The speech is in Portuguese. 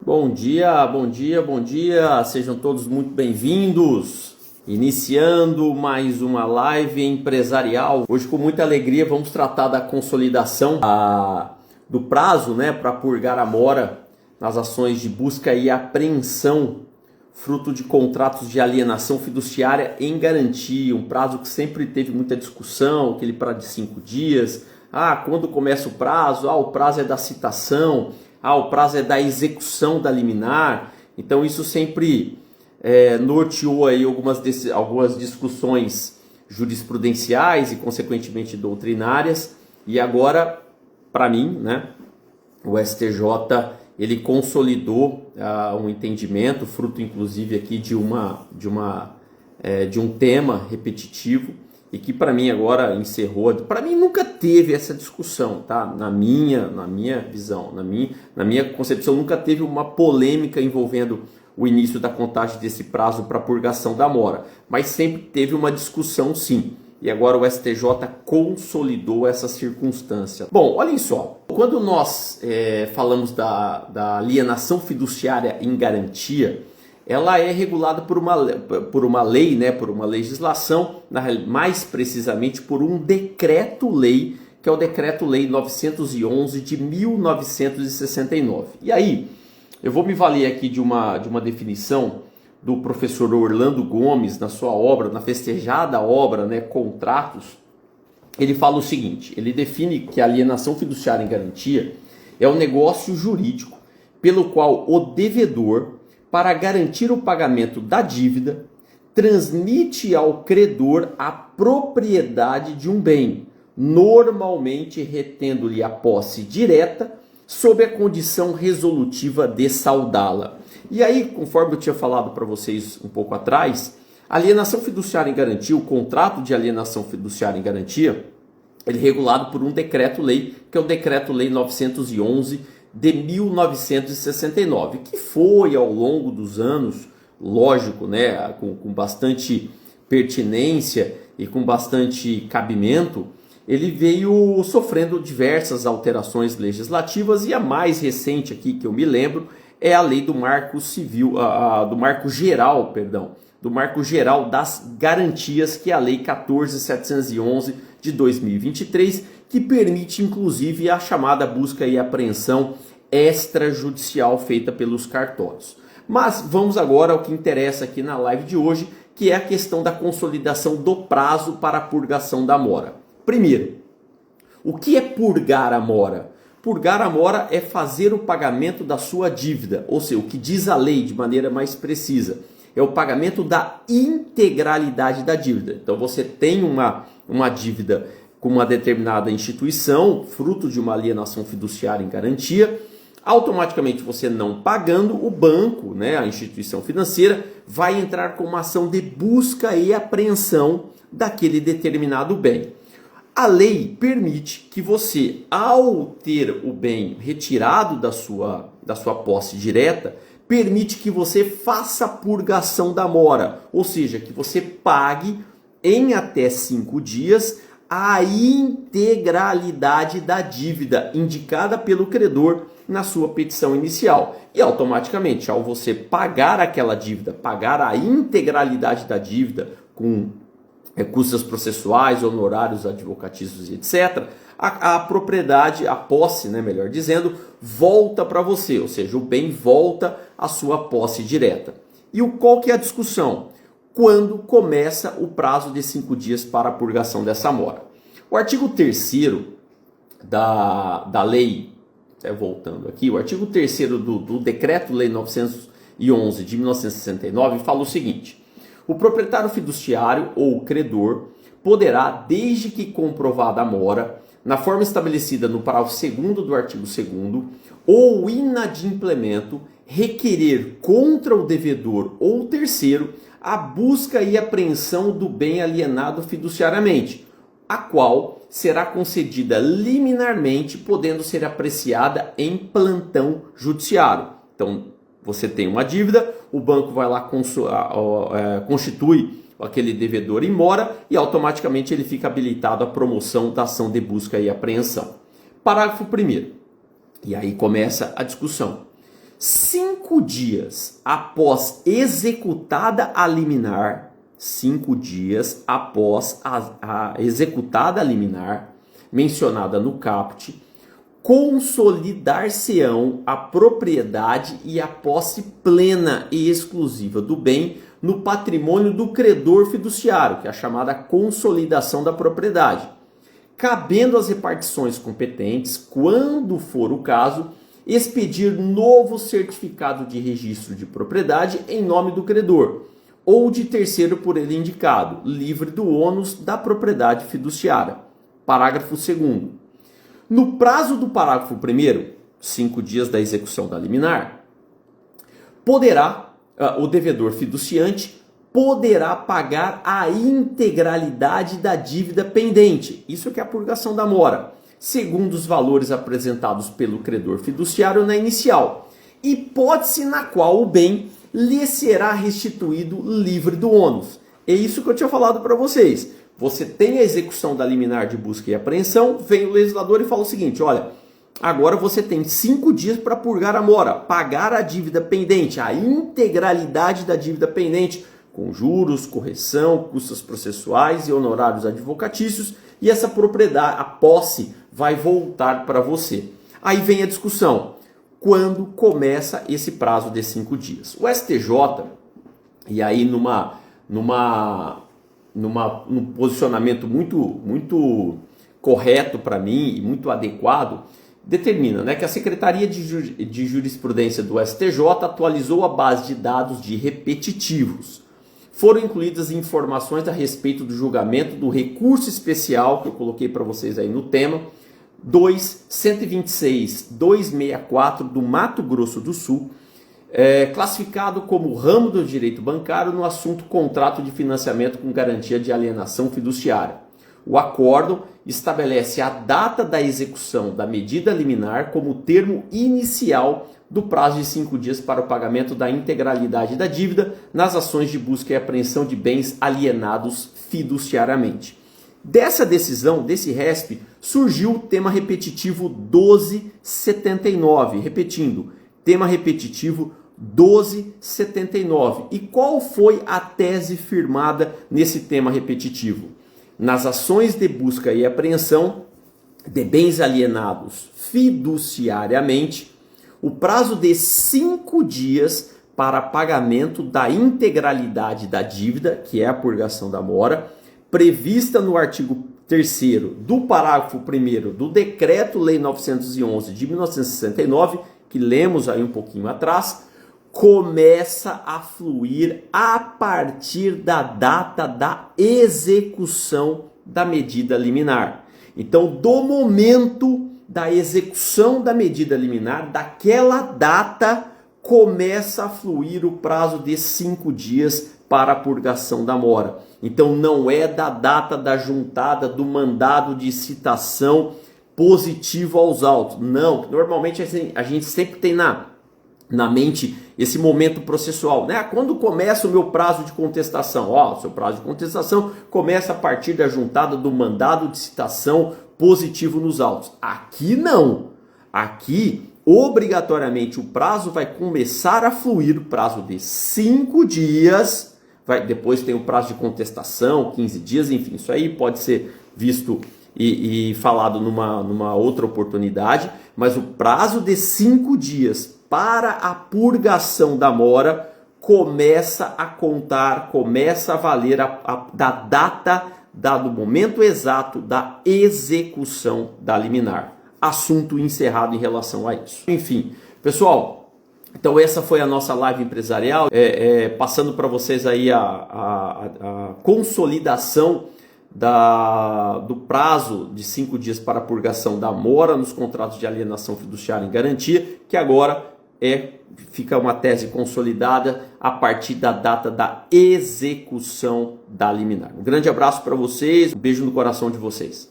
Bom dia, bom dia, bom dia, sejam todos muito bem-vindos. Iniciando mais uma live empresarial. Hoje, com muita alegria, vamos tratar da consolidação do prazo, para purgar a mora nas ações de busca e apreensão, fruto de contratos de alienação fiduciária em garantia. Um prazo que sempre teve muita discussão, aquele prazo de 5 dias. Quando começa o prazo? O prazo é da citação. O prazo é da execução da liminar. Então isso sempre norteou aí algumas discussões jurisprudenciais e consequentemente doutrinárias. E agora, para mim, o STJ ele consolidou um entendimento, fruto inclusive aqui de um tema repetitivo, e que para mim agora encerrou. Para mim nunca teve essa discussão, tá? Na minha visão, na minha concepção, nunca teve uma polêmica envolvendo o início da contagem desse prazo para purgação da mora, mas sempre teve uma discussão, sim. E agora o STJ consolidou essa circunstância. Bom, olhem só, quando nós falamos da alienação fiduciária em garantia, ela é regulada por uma lei, por uma legislação, mais precisamente por um decreto-lei, que é o Decreto-Lei 911 de 1969. E aí, eu vou me valer aqui de uma definição do professor Orlando Gomes na sua obra, na festejada obra, Contratos. Ele fala o seguinte: ele define que a alienação fiduciária em garantia é um negócio jurídico pelo qual o devedor, para garantir o pagamento da dívida, transmite ao credor a propriedade de um bem, normalmente retendo-lhe a posse direta, sob a condição resolutiva de saldá-la. E aí, conforme eu tinha falado para vocês um pouco atrás, a alienação fiduciária em garantia, o contrato de alienação fiduciária em garantia, ele é regulado por um decreto-lei, que é o Decreto-Lei 911 de 1969, que foi ao longo dos anos, lógico, com bastante pertinência e com bastante cabimento, ele veio sofrendo diversas alterações legislativas, e a mais recente aqui que eu me lembro é a lei do Marco Civil, do Marco Geral das Garantias, que é a lei 14.711 de 2023, que permite inclusive a chamada busca e apreensão extrajudicial feita pelos cartórios. Mas vamos agora ao que interessa aqui na live de hoje, que é a questão da consolidação do prazo para a purgação da mora. Primeiro, o que é purgar a mora? Purgar a mora é fazer o pagamento da sua dívida, ou seja, o que diz a lei de maneira mais precisa, é o pagamento da integralidade da dívida. Então você tem uma dívida com uma determinada instituição, fruto de uma alienação fiduciária em garantia, automaticamente você não pagando, o banco, a instituição financeira, vai entrar com uma ação de busca e apreensão daquele determinado bem. A lei permite que você, ao ter o bem retirado da sua posse direta, permite que você faça a purgação da mora, ou seja, que você pague em até 5 dias a integralidade da dívida indicada pelo credor na sua petição inicial. E automaticamente, ao você pagar aquela dívida, pagar a integralidade da dívida com custas processuais, honorários advocatícios e etc., a propriedade, a posse, melhor dizendo, volta para você, ou seja, o bem volta à sua posse direta. E qual que é a discussão? Quando começa o prazo de 5 dias para a purgação dessa mora. O artigo 3º da lei, voltando aqui, o artigo 3º do Decreto-Lei 911 de 1969 fala o seguinte: o proprietário fiduciário ou o credor poderá, desde que comprovada a mora, na forma estabelecida no parágrafo 2º do artigo 2º, ou inadimplemento, requerer contra o devedor ou terceiro a busca e apreensão do bem alienado fiduciariamente, a qual será concedida liminarmente, podendo ser apreciada em plantão judiciário. Então, você tem uma dívida, o banco vai lá, constitui aquele devedor em mora e automaticamente ele fica habilitado à promoção da ação de busca e apreensão. Parágrafo 1º. E aí começa a discussão. 5 dias após executada a liminar, 5 dias após a executada a liminar, mencionada no caput, consolidar-se-ão a propriedade e a posse plena e exclusiva do bem no patrimônio do credor fiduciário, que é a chamada consolidação da propriedade, cabendo às repartições competentes, quando for o caso, expedir novo certificado de registro de propriedade em nome do credor ou de terceiro por ele indicado, livre do ônus da propriedade fiduciária. Parágrafo 2º. No prazo do parágrafo 1º, 5 dias da execução da liminar, o devedor fiduciante poderá pagar a integralidade da dívida pendente, isso que é a purgação da mora, segundo os valores apresentados pelo credor fiduciário na inicial, hipótese na qual o bem lhe será restituído livre do ônus. É isso que eu tinha falado para vocês. Você tem a execução da liminar de busca e apreensão, vem o legislador e fala o seguinte, olha, agora você tem 5 dias para purgar a mora, pagar a dívida pendente, a integralidade da dívida pendente, com juros, correção, custos processuais e honorários advocatícios, e essa propriedade, a posse, vai voltar para você. Aí vem a discussão, quando começa esse prazo de 5 dias? O STJ, e aí num posicionamento muito correto para mim e muito adequado, determina, né, que a Secretaria de Jurisprudência do STJ atualizou a base de dados de repetitivos. Foram incluídas informações a respeito do julgamento do recurso especial, que eu coloquei para vocês aí no tema, 2.126.264 do Mato Grosso do Sul, classificado como ramo do direito bancário no assunto contrato de financiamento com garantia de alienação fiduciária. O acórdão estabelece a data da execução da medida liminar como termo inicial do prazo de 5 dias para o pagamento da integralidade da dívida nas ações de busca e apreensão de bens alienados fiduciariamente. Dessa decisão, desse RESP, surgiu o tema repetitivo 1279, repetindo, tema repetitivo 1279. E qual foi a tese firmada nesse tema repetitivo? Nas ações de busca e apreensão de bens alienados fiduciariamente, o prazo de 5 dias para pagamento da integralidade da dívida, que é a purgação da mora, prevista no artigo 3º do parágrafo 1º do Decreto-Lei 911 de 1969, que lemos aí um pouquinho atrás, começa a fluir a partir da data da execução da medida liminar. Então, do momento da execução da medida liminar, daquela data, começa a fluir o prazo de 5 dias para a purgação da mora. Então, não é da data da juntada do mandado de citação positivo aos autos. Não, normalmente a gente sempre tem na mente esse momento processual, né? Quando começa o meu prazo de contestação? O seu prazo de contestação começa a partir da juntada do mandado de citação positivo nos autos. Aqui não. Aqui, obrigatoriamente, o prazo vai começar a fluir, o prazo de 5 dias, depois tem o prazo de contestação, 15 dias, enfim, isso aí pode ser visto e falado numa outra oportunidade, mas o prazo de 5 dias para a purgação da mora começa a contar, começa a valer da data, do momento exato da execução da liminar. Assunto encerrado em relação a isso. Enfim, pessoal, então essa foi a nossa live empresarial, passando para vocês aí a consolidação do prazo de 5 dias para a purgação da mora nos contratos de alienação fiduciária em garantia, que agora fica uma tese consolidada a partir da data da execução da liminar. Um grande abraço para vocês, um beijo no coração de vocês.